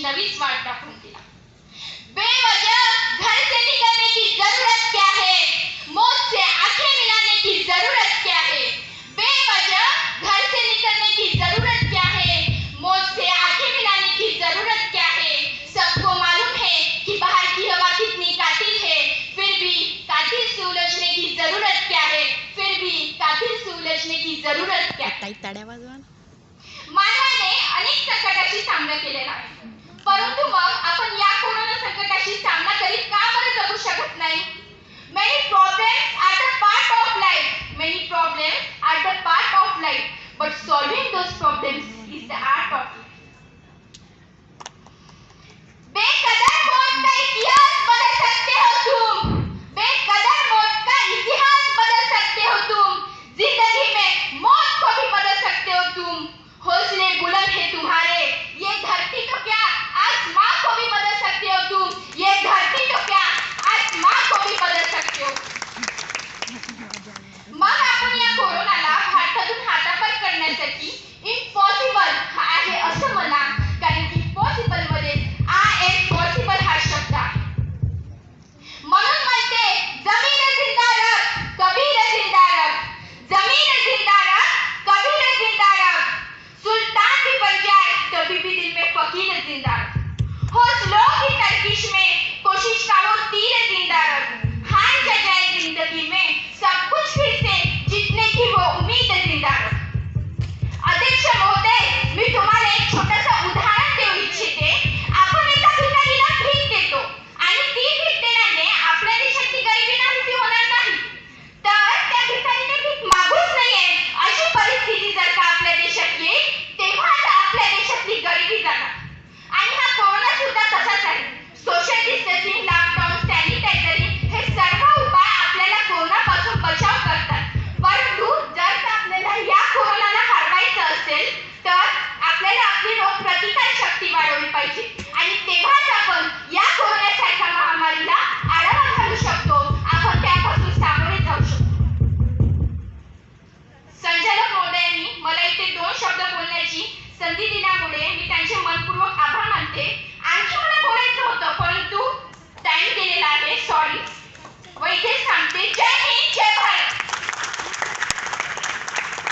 नवीच वाट दाखवून दिला। बेवजह घर से निकलने की जरूरत क्या है, मौत से आंखें मिलाने की जरूरत क्या है। बेवजह घर से निकलने की जरूरत क्या है, मौत से आंखें मिलाने की जरूरत क्या है। सबको मालूम है कि बाहर की हवा कितनी कातिल है, फिर भी कातिल से उलझने की जरूरत क्या है, फिर भी कातिल से उलझने की जरूरत क्या है। मानवाने अनेक संकटाशी सामना केलेला आहे, परंतु मग आपण या कोरोना संकटाशी सामना करीत का बरं जगू शकत नाही। Many problems are the part of life. Many problems are the part of life. But solving those problems is the art of life. बेकदर मौत का इतिहास बदल सकते हो तुम, बेकदर मौत का इतिहास बदल सकते हो तुम, जिंदगी में मौत को भी बदल सकते हो तुम। हौसले बुलंद है तुम्हारे, ये धरती तो क्या आसमां को भी बदल सकते हो तुम, ये धरती तो क्या आसमां को भी बदल सकते हो। मग आपण या कोरोनाला भारतातून हातापार करण्यासाठी इम्पॉसिबल आहे असं मला, कारण इम्पॉसिबल मध्ये आय एम पॉसिबल हा शब्द आहे। म्हणून म्हणते जमीन जिंदा रख, कबीर जिंदा रख, जमीन जिंदा रख, कबीर जिंदा रख, सुल्तान भी बन जाए तभी भी दिल में फकीर जिंदा रख। हौसलों की तरकीश में कोशिश का वो तीर जिंदा रख, हार जा जाए जिंदगी में सब कुछ फिर से जीतने की वो उम्मीद जिंदा रख। अध्यक्ष महोदय, मी तुम्हाला एक छोटंसं उदाहरण देऊ इच्छिते। आपण एका भिकारीला भीक देतो आणि ती भीक देण्याने आपल्या देशाची गरिबी नाहीशी होणार नाही, तर त्या भिकारीने भीक मागूच नये अशी परिस्थिती जर का आपल्या देशात येईल, तेव्हाच आपल्या देशातली गरिबी जाणार। आणि हा कोरोना सुद्धा तसाच आहे। सोशल डिस्टन्सिंग, लॉकडाऊन, सॅनिटायझरिंग हे सर्व उपाय आपल्याला कोरोनापासून बचाव करतात, परंतु जर का आपल्याला या कोरोनाला हरवायचं असेल तर आपल्याला आपली रोगप्रतिकार शक्ती वाढवली पाहिजे आणि तेव्हाच आपण या कोरोनासारख्या महामारीला आळा घालू शकतो, आपण त्यापासून सामोरे जाऊ शकतो। संचालक महोदयांनी मला इथे 2 शब्द बोलण्याची संधी दिल्यामुळे मी त्यांचे मनपूर्वक आभार मानते।